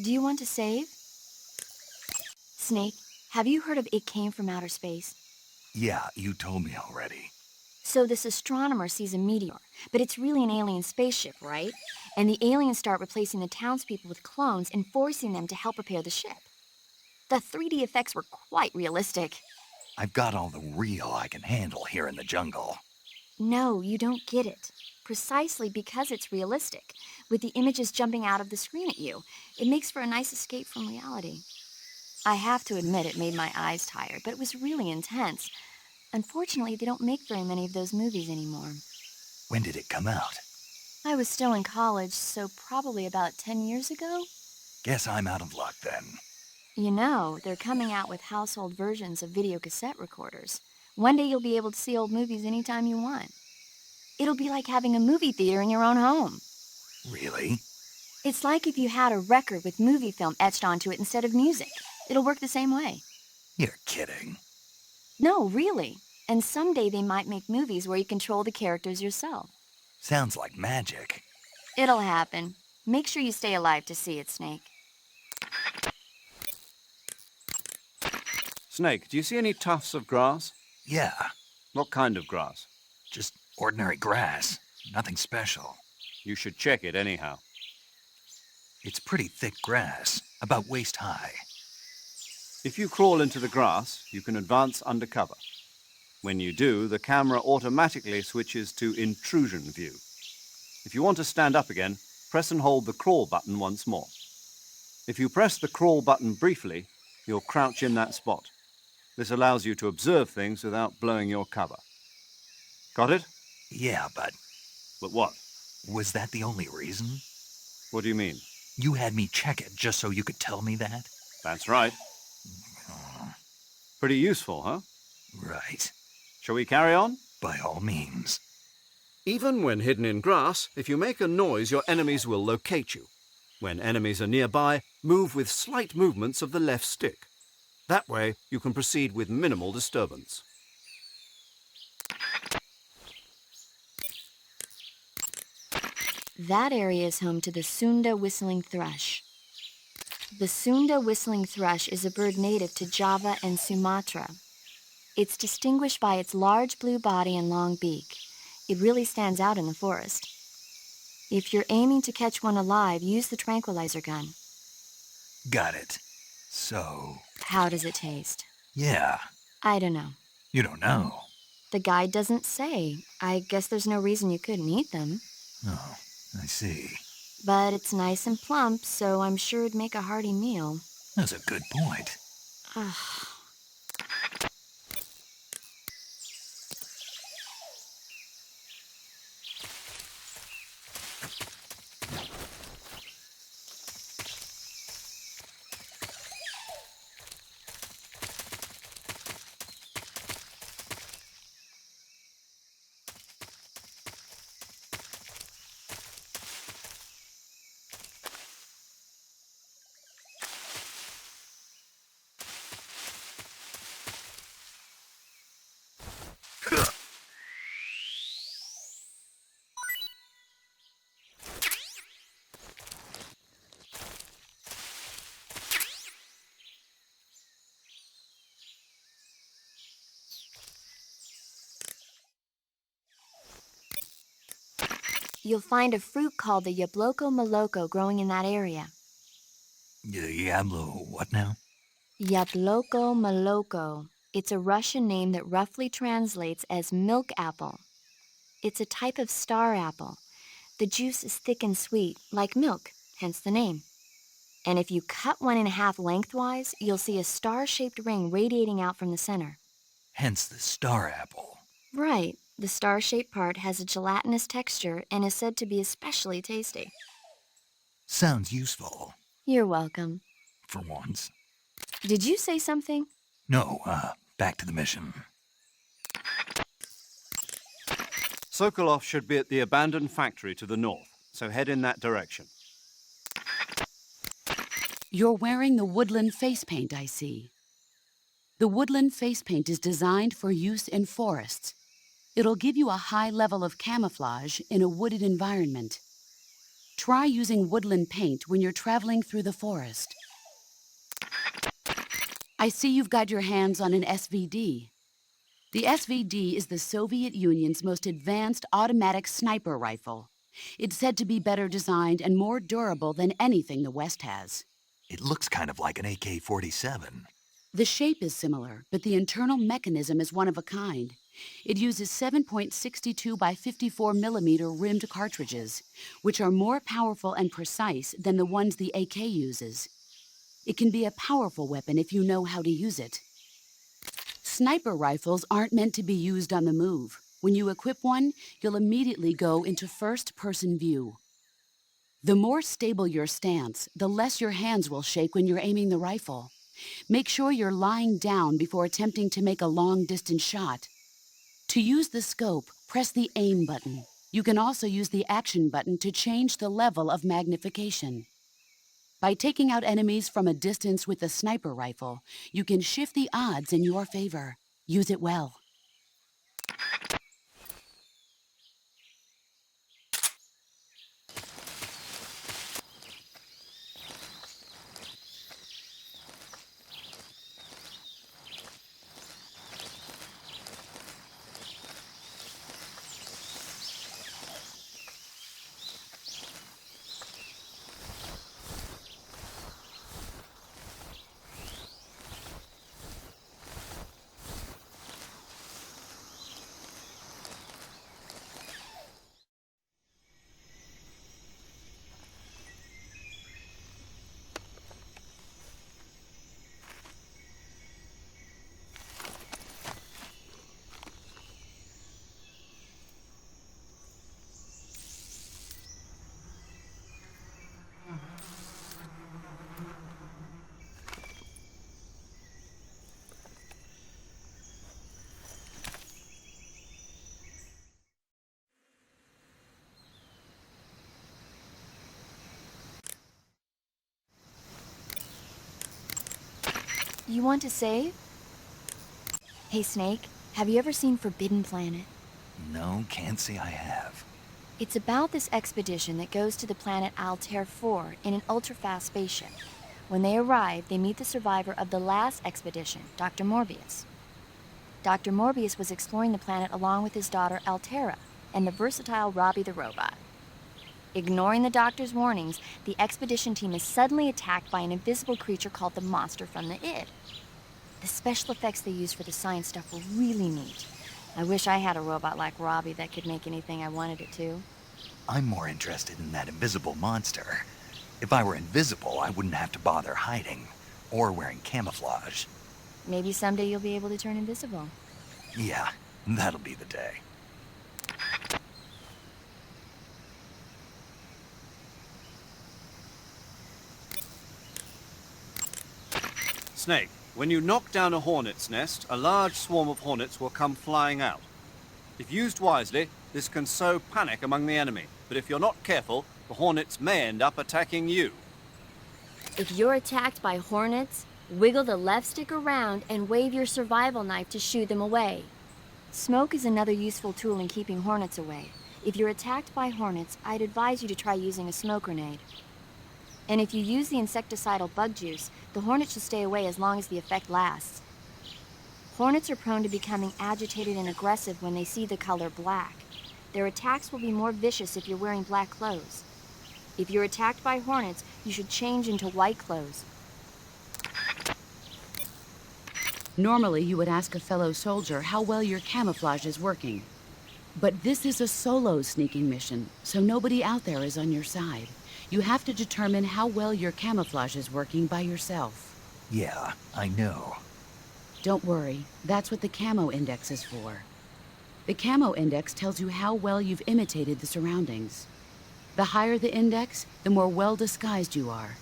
Do you want to save? Snake, have you heard of It Came from Outer Space? Yeah, you told me already. So this astronomer sees a meteor, but it's really an alien spaceship, right? And the aliens start replacing the townspeople with clones and forcing them to help repair the ship. The 3D effects were quite realistic. I've got all the real I can handle here in the jungle. No, you don't get it. Precisely because it's realistic, with the images jumping out of the screen at you, it makes for a nice escape from reality. I have to admit it made my eyes tired, but it was really intense. Unfortunately, they don't make very many of those movies anymore. When did it come out? I was still in college, so probably about 10 years ago. Guess I'm out of luck then. You know, they're coming out with household versions of video cassette recorders. One day you'll be able to see old movies anytime you want. It'll be like having a movie theater in your own home. Really? It's like if you had a record with movie film etched onto it instead of music. It'll work the same way. You're kidding. No, really. And someday they might make movies where you control the characters yourself. Sounds like magic. It'll happen. Make sure you stay alive to see it, Snake. Snake, do you see any tufts of grass? Yeah, What kind of grass? just ordinary grass. Nothing special. You should check it anyhow. It's pretty thick grass, about waist high. If you crawl into the grass, you can advance under cover. When you do, the camera automatically switches to intrusion view. If you want to stand up again, press and hold the crawl button once more. If you press the crawl button briefly, you'll crouch in that spot. This allows you to observe things without blowing your cover. Got it? Yeah, but But what? was that the only reason? What do you mean? You had me check it just so you could tell me that? That's right. Pretty useful, huh? Right. Shall we carry on? By all means. Even when hidden in grass, if you make a noise, your enemies will locate you. When enemies are nearby, move with slight movements of the left stick. That way, you can proceed with minimal disturbance. That area is home to the Sunda whistling thrush. The Sunda whistling thrush is a bird native to Java and Sumatra. It's distinguished by its large blue body and long beak. It really stands out in the forest. If you're aiming to catch one alive, use the tranquilizer gun. Got it. So, How does it taste? yeah, I don't know. you don't know. The guide doesn't say. I guess there's no reason you couldn't eat them. Oh, I see. But it's nice and plump, so I'm sure it'd make a hearty meal. That's a good point. Ugh. You'll find a fruit called the Yabloko Moloko growing in that area. Diablo, what now? Yabloko Moloko. It's a Russian name that roughly translates as milk apple. It's a type of star apple. The juice is thick and sweet, like milk, hence the name. And if you cut one in half lengthwise, you'll see a star-shaped ring radiating out from the center. Hence the star apple. Right. The star-shaped part has a gelatinous texture and is said to be especially tasty. Sounds useful, You're welcome. for once. Did you say something? No, back to the mission. Sokolov should be at the abandoned factory to the north, so head in that direction. You're wearing the woodland face paint, I see. The woodland face paint is designed for use in forests. It'll give you a high level of camouflage in a wooded environment. Try using woodland paint when you're traveling through the forest. I see you've got your hands on an SVD. The SVD is the Soviet Union's most advanced automatic sniper rifle. It's said to be better designed and more durable than anything the West has. It looks kind of like an AK-47. The shape is similar, but the internal mechanism is one of a kind. It uses 7.62 by 54 millimeter rimmed cartridges, which are more powerful and precise than the ones the AK uses. It can be a powerful weapon if you know how to use it. Sniper rifles aren't meant to be used on the move. When you equip one, you'll immediately go into first-person view. The more stable your stance, the less your hands will shake when you're aiming the rifle. Make sure you're lying down before attempting to make a long-distance shot. To use the scope, press the aim button. You can also use the action button to change the level of magnification. By taking out enemies from a distance with the sniper rifle, you can shift the odds in your favor. Use it well. You want to save? Hey, Snake, have you ever seen Forbidden Planet? No, can't say I have. It's about this expedition that goes to the planet Altair 4 in an ultra-fast spaceship. When they arrive, they meet the survivor of the last expedition, Dr. Morbius. Dr. Morbius was exploring the planet along with his daughter Altera and the versatile Robbie the robot. Ignoring the doctor's warnings, the expedition team is suddenly attacked by an invisible creature called the Monster from the Id. The special effects they used for the science stuff were really neat. I wish I had a robot like Robbie that could make anything I wanted it to. I'm more interested in that invisible monster. If I were invisible, I wouldn't have to bother hiding or wearing camouflage. Maybe someday you'll be able to turn invisible. Yeah, that'll be the day. Snake, when you knock down a hornet's nest, a large swarm of hornets will come flying out. If used wisely, this can sow panic among the enemy, but if you're not careful, the hornets may end up attacking you. If you're attacked by hornets, wiggle the left stick around and wave your survival knife to shoo them away. Smoke is another useful tool in keeping hornets away. If you're attacked by hornets, I'd advise you to try using a smoke grenade. And if you use the insecticidal bug juice, the hornets will stay away as long as the effect lasts. Hornets are prone to becoming agitated and aggressive when they see the color black. Their attacks will be more vicious if you're wearing black clothes. If you're attacked by hornets, you should change into white clothes. Normally, you would ask a fellow soldier how well your camouflage is working. But this is a solo sneaking mission, so nobody out there is on your side. You have to determine how well your camouflage is working by yourself. Yeah, I know. Don't worry, that's what the camo index is for. The camo index tells you how well you've imitated the surroundings. The higher the index, the more well disguised you are.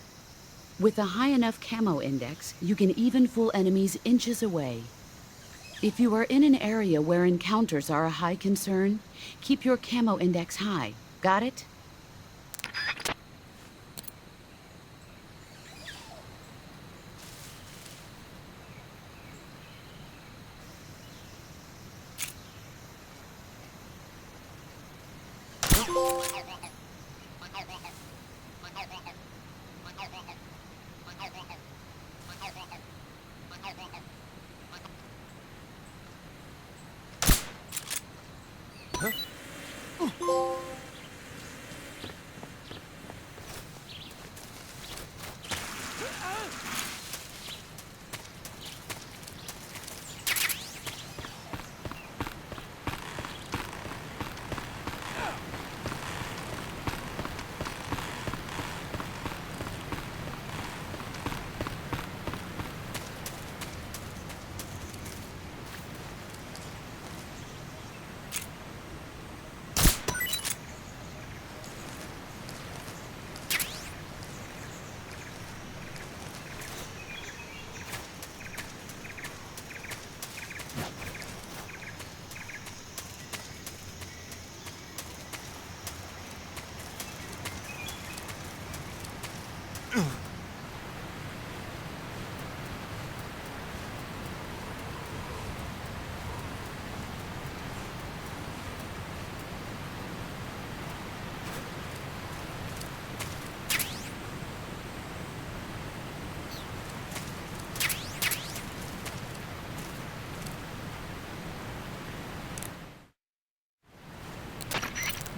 With a high enough camo index, you can even fool enemies inches away. If you are in an area where encounters are a high concern, keep your camo index high. Got it?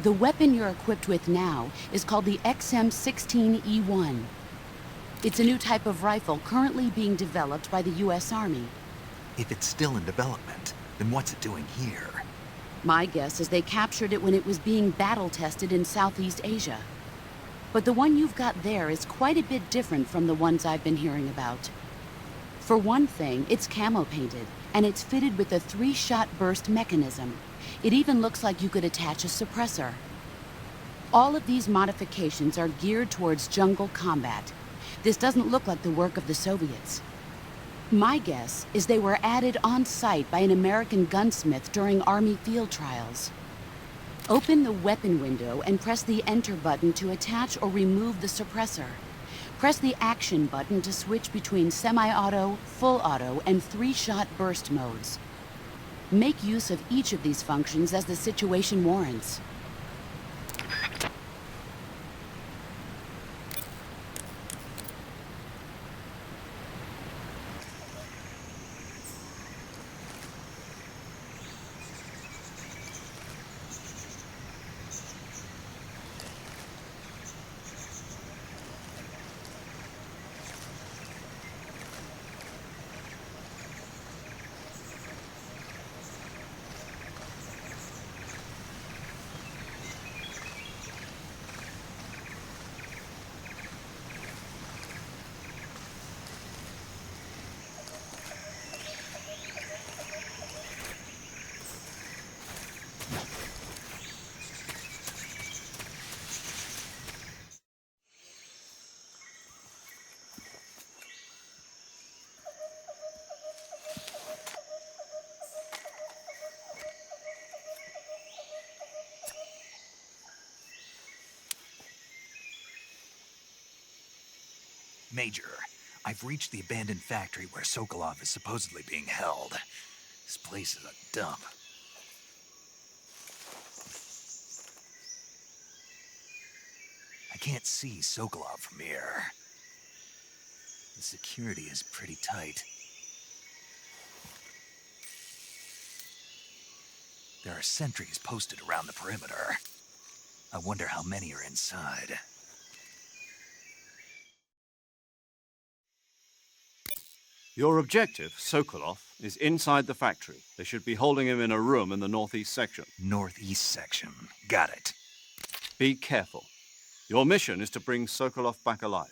The weapon you're equipped with now is called the XM-16E1. It's a new type of rifle currently being developed by the U.S. Army. If it's still in development, then what's it doing here? My guess is they captured it when it was being battle-tested in Southeast Asia. But the one you've got there is quite a bit different from the ones I've been hearing about. For one thing, it's camo-painted, and it's fitted with a 3-shot burst mechanism. It even looks like you could attach a suppressor. All of these modifications are geared towards jungle combat. This doesn't look like the work of the Soviets. My guess is they were added on site by an American gunsmith during Army field trials. Open the weapon window and press the Enter button to attach or remove the suppressor. Press the Action button to switch between semi-auto, full auto, and 3-shot burst modes. Make use of each of these functions as the situation warrants. Major, I've reached the abandoned factory where Sokolov is supposedly being held. This place is a dump. I can't see Sokolov from here. The security is pretty tight. There are sentries posted around the perimeter. I wonder how many are inside. Your objective, Sokolov, is inside the factory. They should be holding him in a room in the northeast section. Northeast section. Got it. Be careful. Your mission is to bring Sokolov back alive.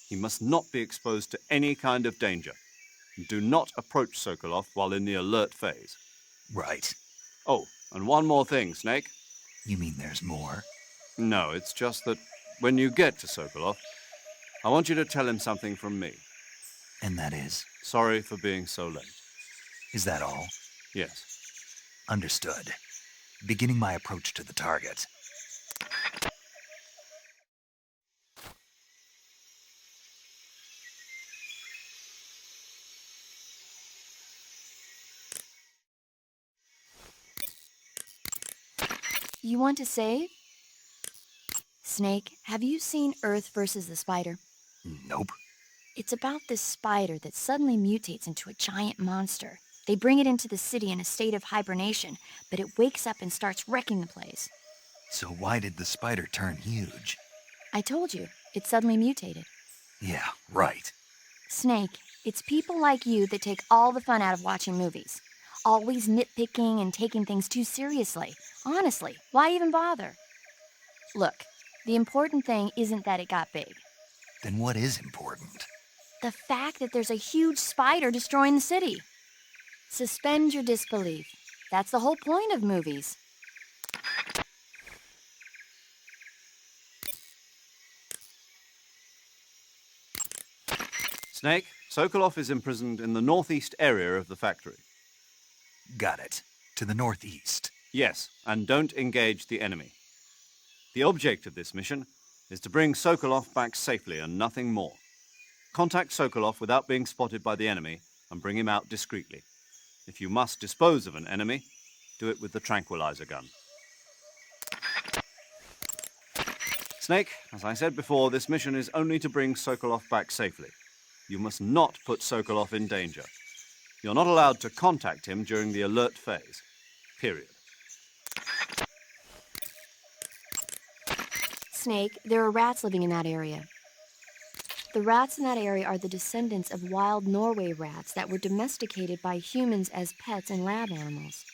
He must not be exposed to any kind of danger. Do not approach Sokolov while in the alert phase. Right. Oh, and one more thing, Snake. You mean there's more? No, it's just that when you get to Sokolov, I want you to tell him something from me. And that is? Sorry for being so late. Is that all? Yes. Understood. Beginning my approach to the target. You want to save? Snake, have you seen Earth versus the Spider? Nope. It's about this spider that suddenly mutates into a giant monster. They bring it into the city in a state of hibernation, but it wakes up and starts wrecking the place. So why did the spider turn huge? I told you, it suddenly mutated. Yeah, right. Snake, it's people like you that take all the fun out of watching movies. Always nitpicking and taking things too seriously. Honestly, why even bother? Look, the important thing isn't that it got big. Then what is important? The fact that there's a huge spider destroying the city. Suspend your disbelief. That's the whole point of movies. Snake, Sokolov is imprisoned in the northeast area of the factory. Got it. To the northeast. Yes, and don't engage the enemy. The object of this mission is to bring Sokolov back safely and nothing more. Contact Sokolov without being spotted by the enemy and bring him out discreetly. If you must dispose of an enemy, do it with the tranquilizer gun. Snake, as I said before, this mission is only to bring Sokolov back safely. You must not put Sokolov in danger. You're not allowed to contact him during the alert phase. Period. Snake, there are rats living in that area. The rats in that area are the descendants of wild Norway rats that were domesticated by humans as pets and lab animals.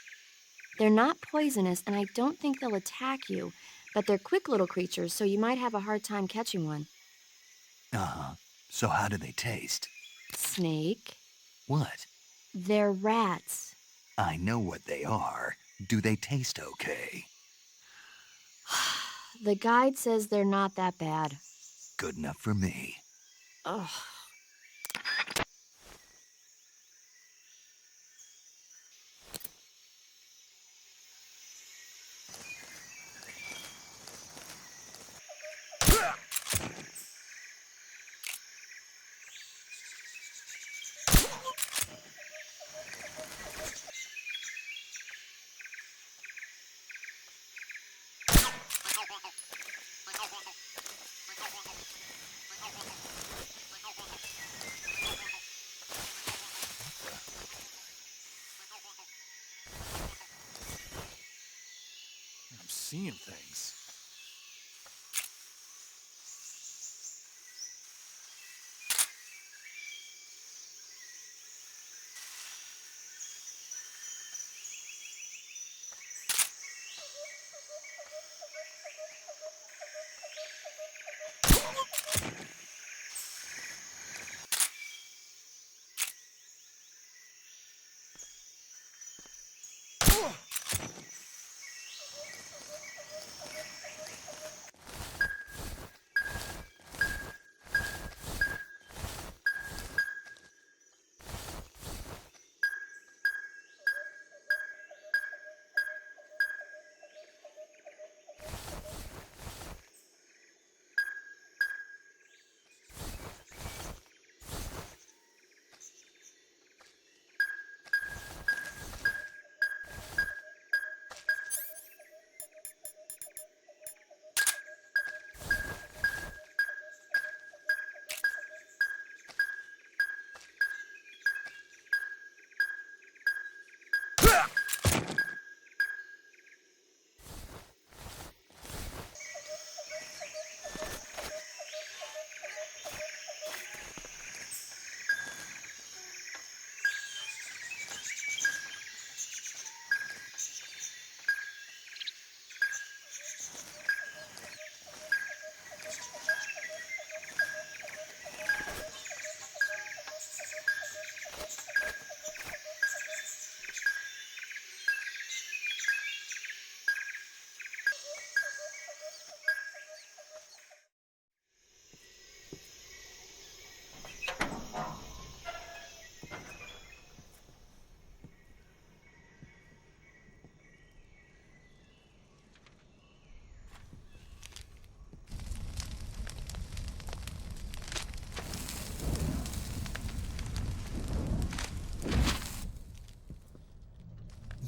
They're not poisonous, and I don't think they'll attack you, but they're quick little creatures, so you might have a hard time catching one. Uh-huh. So how do they taste? Snake, What? they're rats. I know what they are. Do they taste okay? The guide says they're not that bad. Good enough for me. Ugh. I'm seeing things.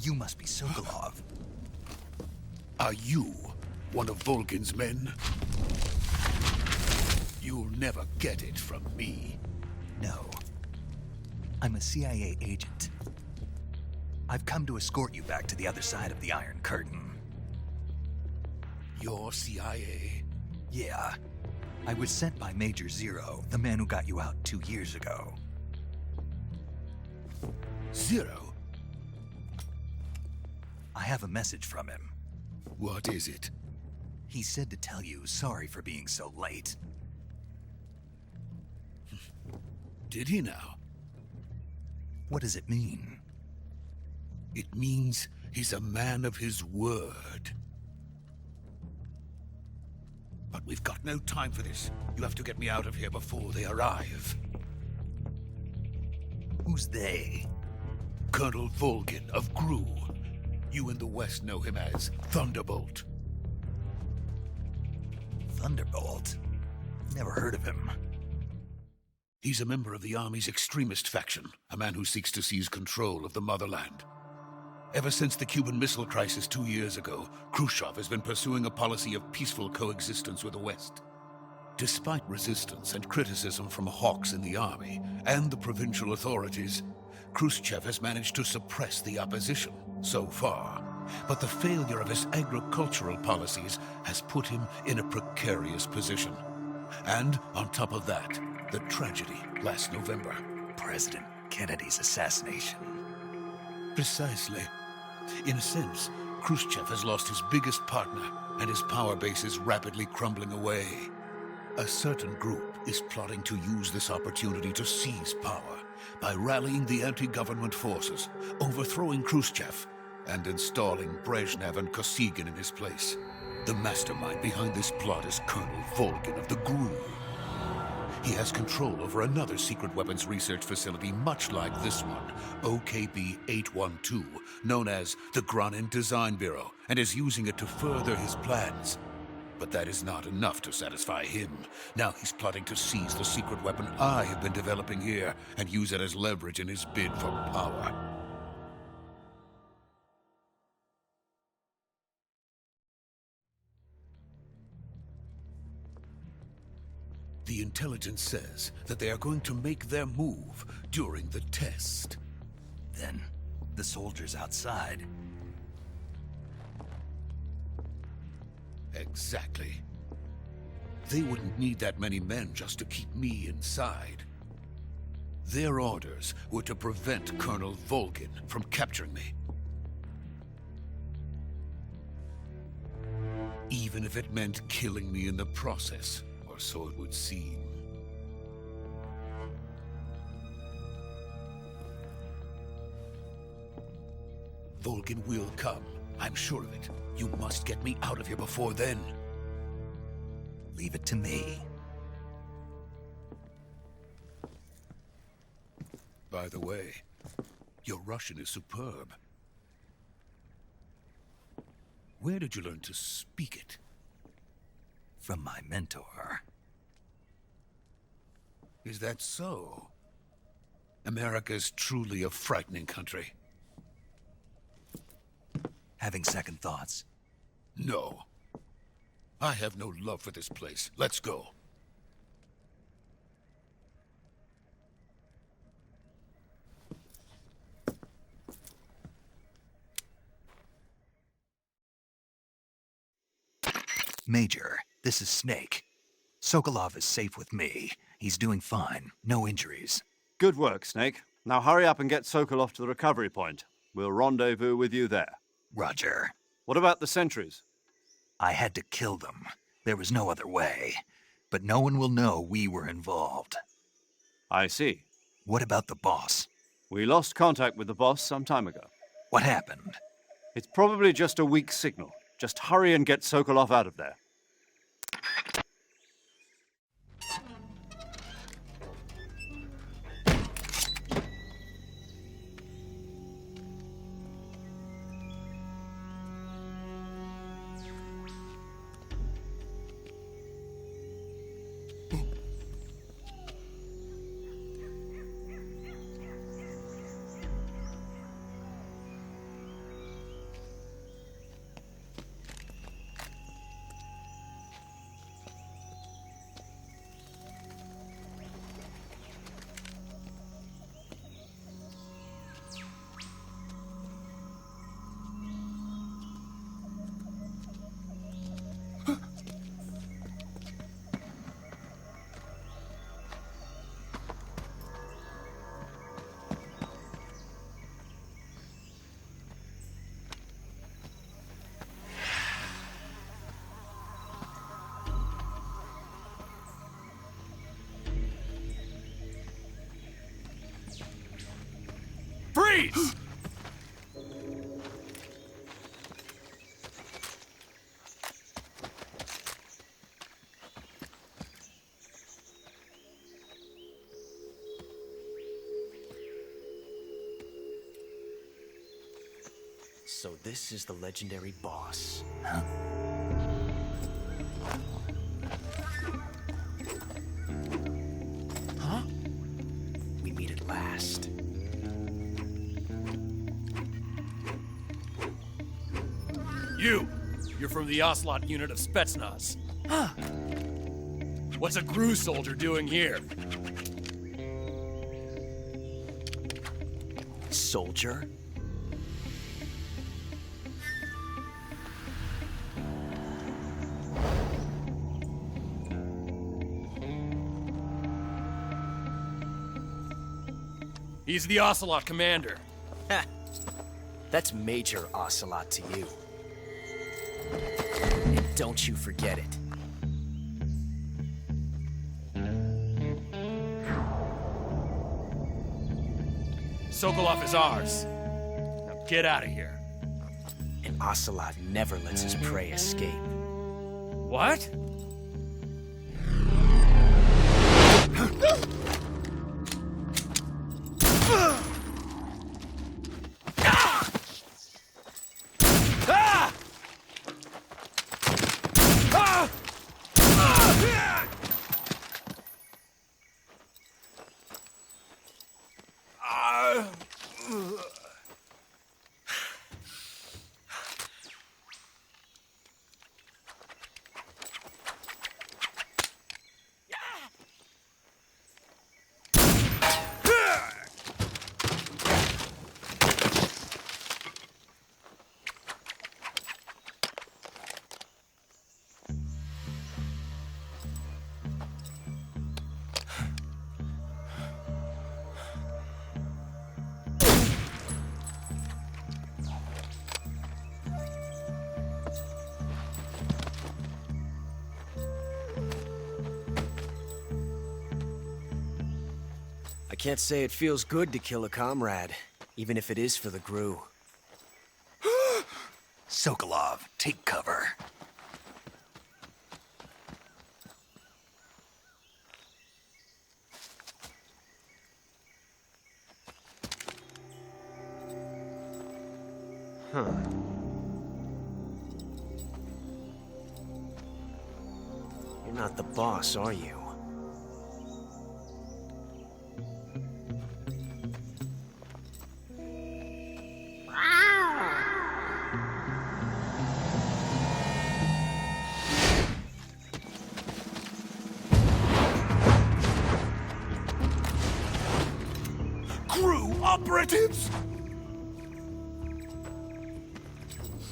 You must be Sokolov. Are you one of Volgin's men? You'll never get it from me. No. I'm a CIA agent. I've come to escort you back to the other side of the Iron Curtain. You're CIA? Yeah. I was sent by Major Zero, the man who got you out 2 years ago. Zero? I have a message from him. What is it? He said to tell you sorry for being so late. Did he now? What does it mean? It means he's a man of his word. But we've got no time for this. You have to get me out of here before they arrive. Who's they? Colonel Volgin of GRU. You in the West know him as Thunderbolt. Thunderbolt? Never heard of him. He's a member of the Army's extremist faction, a man who seeks to seize control of the motherland. Ever since the Cuban Missile Crisis 2 years ago, Khrushchev has been pursuing a policy of peaceful coexistence with the West. Despite resistance and criticism from hawks in the army and the provincial authorities, Khrushchev has managed to suppress the opposition so far. But the failure of his agricultural policies has put him in a precarious position. And on top of that, the tragedy last November. President Kennedy's assassination. Precisely. In a sense, Khrushchev has lost his biggest partner, and his power base is rapidly crumbling away. A certain group is plotting to use this opportunity to seize power by rallying the anti-government forces, overthrowing Khrushchev, and installing Brezhnev and Kosygin in his place. The mastermind behind this plot is Colonel Volgin of the GRU. He has control over another secret weapons research facility much like this one, OKB-812, known as the Granin Design Bureau, and is using it to further his plans. But that is not enough to satisfy him. Now he's plotting to seize the secret weapon I have been developing here and use it as leverage in his bid for power. The intelligence says that they are going to make their move during the test. Then, the soldiers outside. Exactly. They wouldn't need that many men just to keep me inside. Their orders were to prevent Colonel Volgin from capturing me. Even if it meant killing me in the process. Or so it would seem. Volgin will come. I'm sure of it. You must get me out of here before then. Leave it to me. By the way, your Russian is superb. Where did you learn to speak it? From my mentor. Is that so? America's truly a frightening country. Having second thoughts? No. I have no love for this place. Let's go. Major, this is Snake. Sokolov is safe with me. He's doing fine. No injuries. Good work, Snake. Now hurry up and get Sokolov to the recovery point. We'll rendezvous with you there. Roger. What about the sentries? I had to kill them. There was no other way. But no one will know we were involved. I see. What about the boss? We lost contact with the boss some time ago. What happened? It's probably just a weak signal. Just hurry and get Sokolov out of there. So this is the legendary boss. Huh? Huh? We meet at last. You're from the Ocelot Unit of Spetsnaz. Huh? What's a GRU soldier doing here? Soldier? He's the Ocelot commander. Ha! That's Major Ocelot to you. And don't you forget it. Sokolov is ours. Now get out of here. And Ocelot never lets his prey escape. What? I can't say it feels good to kill a comrade, even if it is for the GRU. Sokolov, take cover. Huh. You're not the boss, are you? GRU operatives!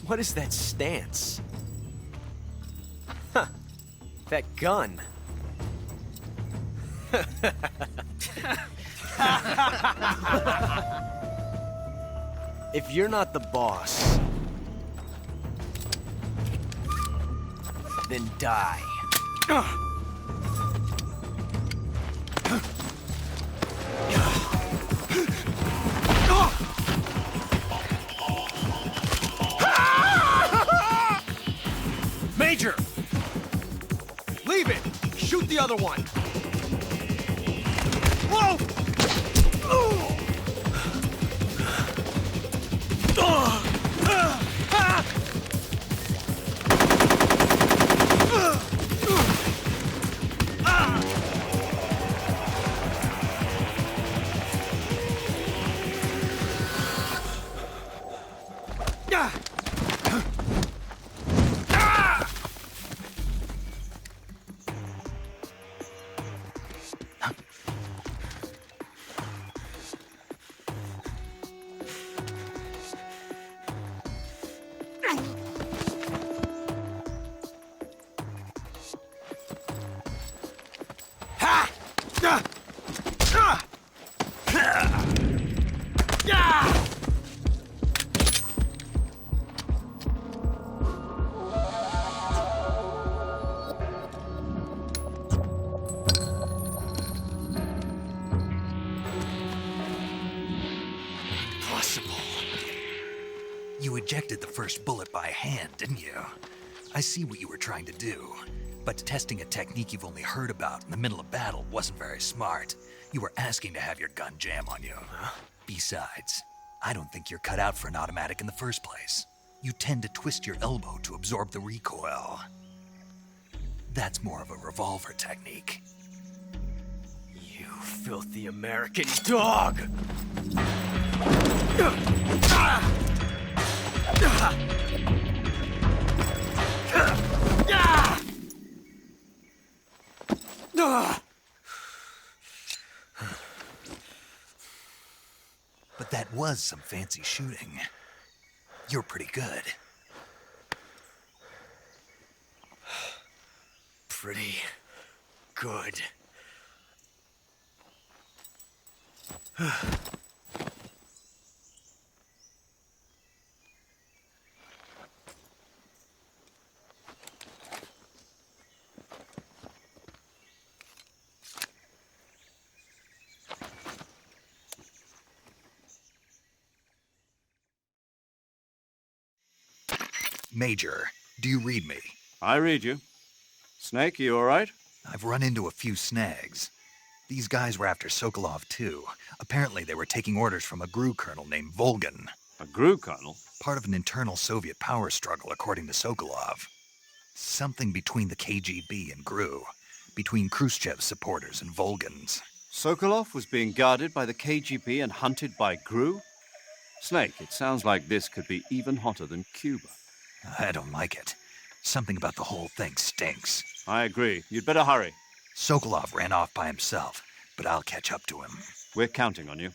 What is that stance? Huh. That gun. If you're not the boss, then die. Major! Leave it! Shoot the other one! Whoa! You ejected the first bullet by hand, didn't you? I see what you were trying to do. But testing a technique you've only heard about in the middle of battle wasn't very smart. You were asking to have your gun jam on you. Besides, I don't think you're cut out for an automatic in the first place. You tend to twist your elbow to absorb the recoil. That's more of a revolver technique. You filthy American dog! But that was some fancy shooting. You're pretty good. Pretty good. Major, do you read me? I read you. Snake, you all right? I've run into a few snags. These guys were after Sokolov, too. Apparently they were taking orders from a GRU colonel named Volgin. A GRU colonel? Part of an internal Soviet power struggle, according to Sokolov. Something between the KGB and GRU. Between Khrushchev's supporters and Volgin's. Sokolov was being guarded by the KGB and hunted by GRU? Snake, it sounds like this could be even hotter than Cuba. I don't like it. Something about the whole thing stinks. I agree. You'd better hurry. Sokolov ran off by himself, but I'll catch up to him. We're counting on you.